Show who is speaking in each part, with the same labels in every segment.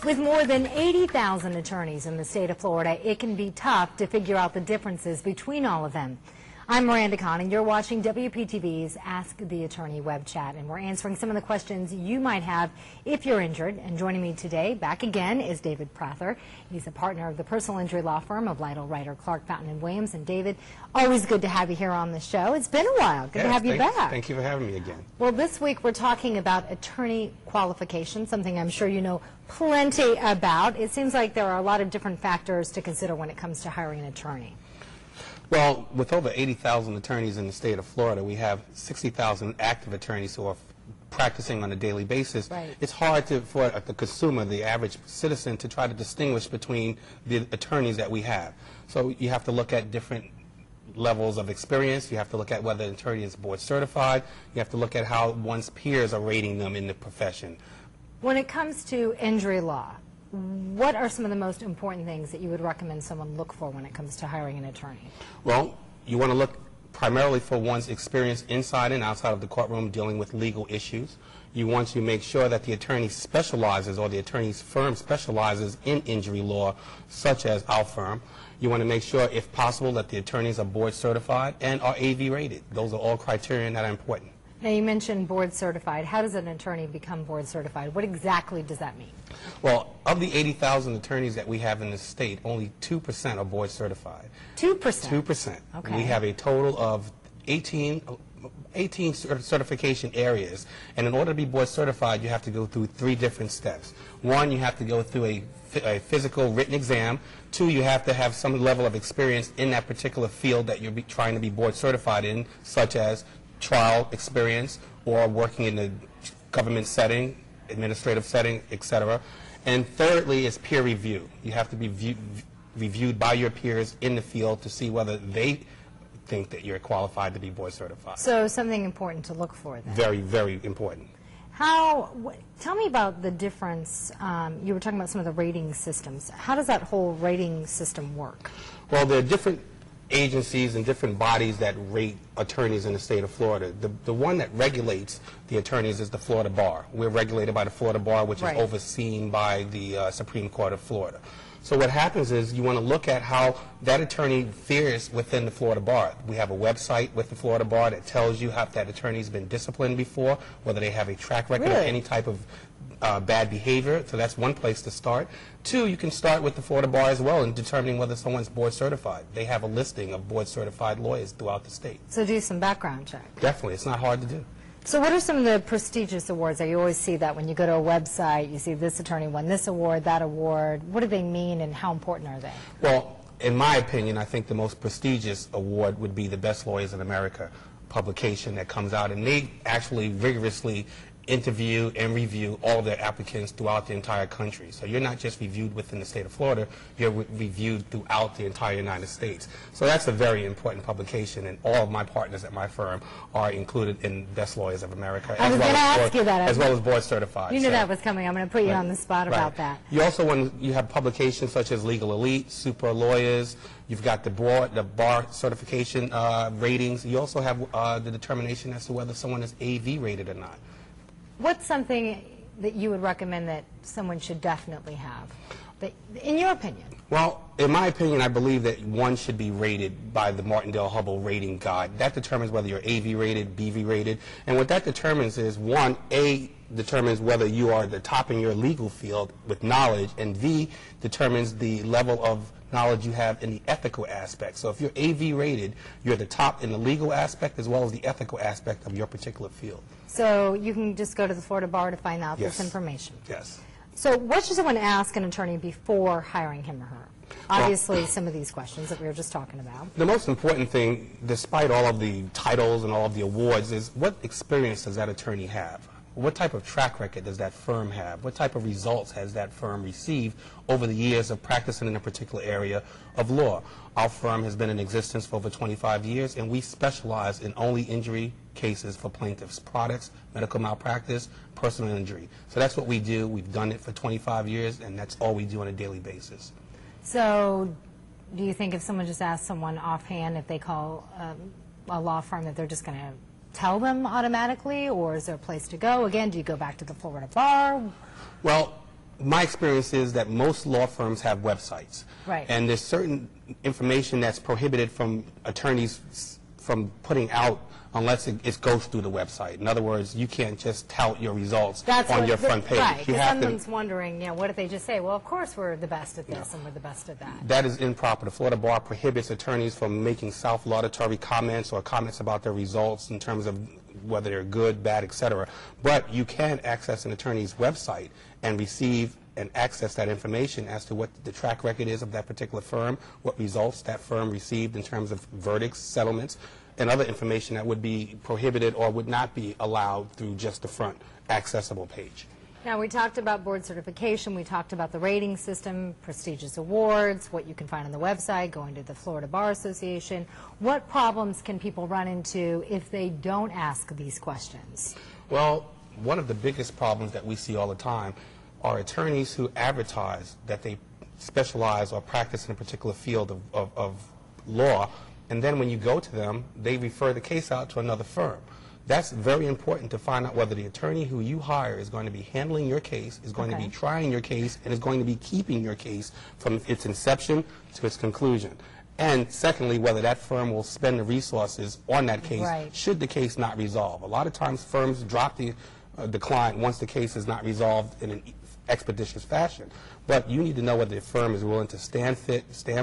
Speaker 1: With more than 80,000 attorneys in the state of Florida, it can be tough to figure out the differences between all of them. I'm Miranda Kahn, and you're watching WPTV's Ask the Attorney web chat, and we're answering some of the questions you might have if you're injured. And joining me today, back again, is David Prather. He's a partner of the personal injury law firm of Lytle, Ryder, Clark, Fountain, and Williams. And David, always good to have you here on the show. It's been a while. Good to have you back.
Speaker 2: Thank you for having me again.
Speaker 1: Well, this week we're talking about attorney qualifications, something I'm sure you know plenty about. It seems like there are a lot of different factors to consider when it comes to hiring an attorney.
Speaker 2: Well, with over 80,000 attorneys in the state of Florida, we have 60,000 active attorneys who are practicing on a daily basis.
Speaker 1: Right.
Speaker 2: It's hard for the consumer, the average citizen, to try to distinguish between the attorneys that we have. So you have to look at different levels of experience. You have to look at whether an attorney is board certified. You have to look at how one's peers are rating them in the profession.
Speaker 1: When it comes to injury law, what are some of the most important things that you would recommend someone look for when it comes to hiring an attorney?
Speaker 2: Well, you want to look primarily for one's experience inside and outside of the courtroom dealing with legal issues. You want to make sure that the attorney specializes, or the attorney's firm specializes in injury law, such as our firm. You want to make sure, if possible, that the attorneys are board certified and are AV rated. Those are all criteria that are important.
Speaker 1: Now, you mentioned board certified. How does an attorney become board certified? What exactly does that mean?
Speaker 2: Well, of the 80,000 attorneys that we have in the state, only 2% are board certified.
Speaker 1: 2%?
Speaker 2: 2%.
Speaker 1: Okay.
Speaker 2: We have a total of 18 certification areas, and in order to be board certified, you have to go through 3 different steps. 1, you have to go through a physical written exam. 2, you have to have some level of experience in that particular field that you're trying to be board certified in, such as trial experience or working in a government setting, administrative setting, etc. And thirdly is peer review. You have to be reviewed by your peers in the field to see whether they think that you're qualified to be board certified.
Speaker 1: So something important to look for then.
Speaker 2: Very, very important.
Speaker 1: Tell me about the difference. You were talking about some of the rating systems. How does that whole rating system work?
Speaker 2: Well, there are different agencies and different bodies that rate attorneys in the state of Florida. The one that regulates the attorneys is the Florida Bar. We're regulated by the Florida Bar, which
Speaker 1: Right.
Speaker 2: is overseen by the Supreme Court of Florida. So what happens is you want to look at how that attorney fares within the Florida Bar. We have a website with the Florida Bar that tells you how that attorney's been disciplined before, whether they have a track record of
Speaker 1: Really?
Speaker 2: any type of bad behavior. So that's one place to start. 2, you can start with the Florida Bar as well in determining whether someone's board certified. They have a listing of board certified lawyers throughout the state.
Speaker 1: So do some background check.
Speaker 2: Definitely. It's not hard to do.
Speaker 1: So what are some of the prestigious awards? You always see that when you go to a website, you see this attorney won this award, that award. What do they mean and how important are they?
Speaker 2: Well, in my opinion, I think the most prestigious award would be the Best Lawyers in America publication that comes out, and they actually rigorously interview and review all their applicants throughout the entire country. So you're not just reviewed within the state of Florida, you're reviewed throughout the entire United States. So that's a very important publication, and all of my partners at my firm are included in Best Lawyers of America.
Speaker 1: I was going to ask you that.
Speaker 2: As well as board certified.
Speaker 1: You knew that was coming. I'm going to put you on the spot about that.
Speaker 2: You also you have publications such as Legal Elite, Super Lawyers. You've got the bar certification ratings. You also have the determination as to whether someone is AV rated or not.
Speaker 1: What's something that you would recommend that someone should definitely have, in your opinion?
Speaker 2: Well, in my opinion, I believe that one should be rated by the Martindale-Hubbell rating guide. That determines whether you're AV rated, BV rated, and what that determines is, 1, A determines whether you are the top in your legal field with knowledge, and V determines the level of knowledge you have in the ethical aspect. So if you're AV rated, you're the top in the legal aspect as well as the ethical aspect of your particular field.
Speaker 1: So you can just go to the Florida Bar to find out
Speaker 2: Yes.
Speaker 1: this information.
Speaker 2: Yes.
Speaker 1: So what should someone ask an attorney before hiring him or her? Obviously, some of these questions that we were just talking about.
Speaker 2: The most important thing, despite all of the titles and all of the awards, is what experience does that attorney have? What type of track record does that firm have? What type of results has that firm received over the years of practicing in a particular area of law? Our firm has been in existence for over 25 years, and we specialize in only injury cases for plaintiffs, products, medical malpractice, personal injury. So that's what we do. We've done it for 25 years, and that's all we do on a daily basis.
Speaker 1: So do you think if someone just asks someone offhand if they call a law firm that they're just going to tell them automatically, or is there a place to go? Again, do you go back to the Florida Bar?
Speaker 2: Well, My experience is that most law firms have websites.
Speaker 1: Right.
Speaker 2: And there's certain information that's prohibited from attorneys from putting out unless it goes through the website. In other words, you can't just tout your results on your front page.
Speaker 1: Right,
Speaker 2: you
Speaker 1: because
Speaker 2: have
Speaker 1: someone's wondering, what if they just say, well, of course we're the best at this and we're the best at that.
Speaker 2: That is improper. The Florida Bar prohibits attorneys from making self-laudatory comments or comments about their results in terms of whether they're good, bad, etc. But you can access an attorney's website and receive and access that information as to what the track record is of that particular firm, what results that firm received in terms of verdicts, settlements, and other information that would be prohibited or would not be allowed through just the front accessible page.
Speaker 1: Now, we talked about board certification, we talked about the rating system, prestigious awards, what you can find on the website, going to the Florida Bar Association. What problems can people run into if they don't ask these questions?
Speaker 2: Well, one of the biggest problems that we see all the time are attorneys who advertise that they specialize or practice in a particular field of law, and then when you go to them, they refer the case out to another firm. That's very important to find out whether the attorney who you hire is going to be handling your case, is going to be trying your case, and is going to be keeping your case from its inception to its conclusion. And secondly, whether that firm will spend the resources on that case should the case not resolve. A lot of times firms drop the client once the case is not resolved in an expeditious fashion. But you need to know whether the firm is willing to stand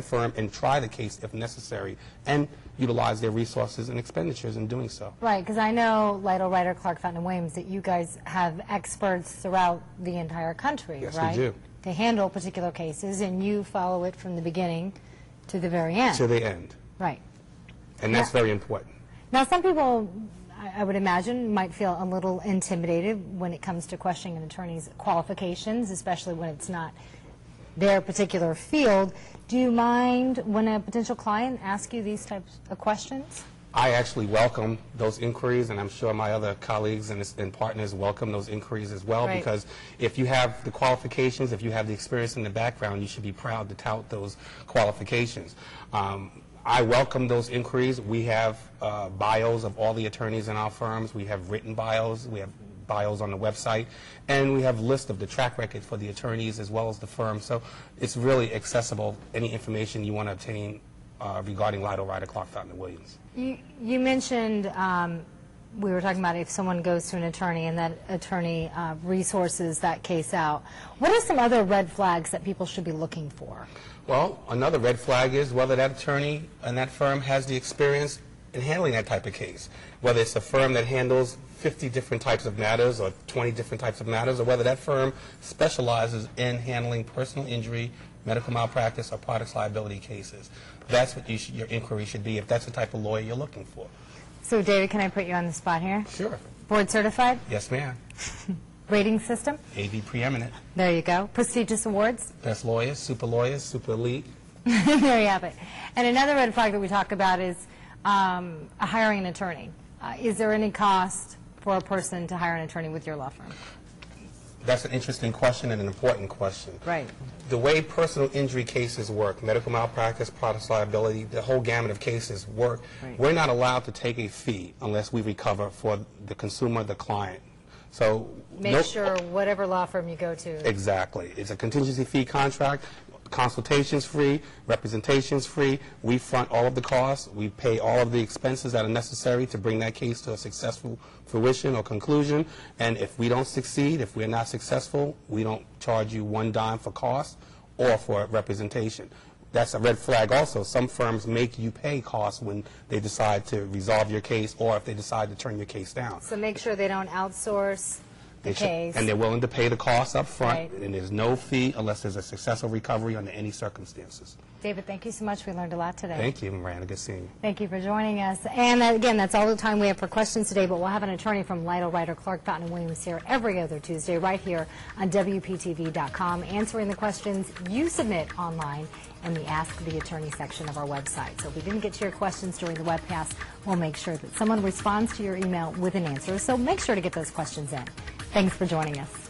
Speaker 2: firm, and try the case if necessary, and utilize their resources and expenditures in doing so.
Speaker 1: Right, because I know Lytle, Ryder, Clark, Fountain & Williams, that you guys have experts throughout the entire country,
Speaker 2: yes,
Speaker 1: right?
Speaker 2: Yes, we do.
Speaker 1: To handle particular cases, and you follow it from the beginning to the very end.
Speaker 2: To the end.
Speaker 1: Right.
Speaker 2: And that's very important.
Speaker 1: Now, some people, I would imagine, might feel a little intimidated when it comes to questioning an attorney's qualifications, especially when it's not their particular field. Do you mind when a potential client asks you these types of questions?
Speaker 2: I actually welcome those inquiries, and I'm sure my other colleagues and partners welcome those inquiries as well, because if you have the qualifications, if you have the experience in the background, you should be proud to tout those qualifications. I welcome those inquiries. We have bios of all the attorneys in our firms. We have written bios. We have bios on the website. And we have lists of the track record for the attorneys as well as the firm. So it's really accessible, any information you want to obtain regarding Lytle, Ryder, Clark, Fountain & Williams.
Speaker 1: You mentioned, we were talking about if someone goes to an attorney and that attorney resources that case out. What are some other red flags that people should be looking for?
Speaker 2: Well, another red flag is whether that attorney and that firm has the experience in handling that type of case. Whether it's a firm that handles 50 different types of matters or 20 different types of matters, or whether that firm specializes in handling personal injury, medical malpractice, or products liability cases. That's what your inquiry should be if that's the type of lawyer you're looking for.
Speaker 1: So, David, can I put you on the spot here?
Speaker 2: Sure.
Speaker 1: Board certified?
Speaker 2: Yes, ma'am.
Speaker 1: Rating system?
Speaker 2: AV preeminent.
Speaker 1: There you go. Prestigious awards?
Speaker 2: Best lawyers, super elite.
Speaker 1: There you have it. And another red flag that we talk about is hiring an attorney. Is there any cost for a person to hire an attorney with your law firm?
Speaker 2: That's an interesting question and an important question.
Speaker 1: Right.
Speaker 2: The way personal injury cases work, medical malpractice, products liability, the whole gamut of cases work, we're not allowed to take a fee unless we recover for the consumer, the client. So
Speaker 1: make sure whatever law firm you go to.
Speaker 2: Exactly. It's a contingency fee contract. Consultation's free, representation's free. We front all of the costs. We pay all of the expenses that are necessary to bring that case to a successful fruition or conclusion. And if we don't succeed, if we're not successful, we don't charge you one dime for costs or for representation. That's a red flag also. Some firms make you pay costs when they decide to resolve your case or if they decide to turn your case down.
Speaker 1: So make sure they don't outsource the case.
Speaker 2: And they're willing to pay the costs up front,
Speaker 1: right.
Speaker 2: And there's no fee unless there's a successful recovery under any circumstances.
Speaker 1: David, thank you so much. We learned a lot today.
Speaker 2: Thank you, Miranda. Good seeing you.
Speaker 1: Thank you for joining us. And again, that's all the time we have for questions today, but we'll have an attorney from Lytle, Ryder, Clark, Fountain & Williams here every other Tuesday right here on WPTV.com, answering the questions you submit online in the Ask the Attorney section of our website. So if we didn't get to your questions during the webcast, we'll make sure that someone responds to your email with an answer. So make sure to get those questions in. Thanks for joining us.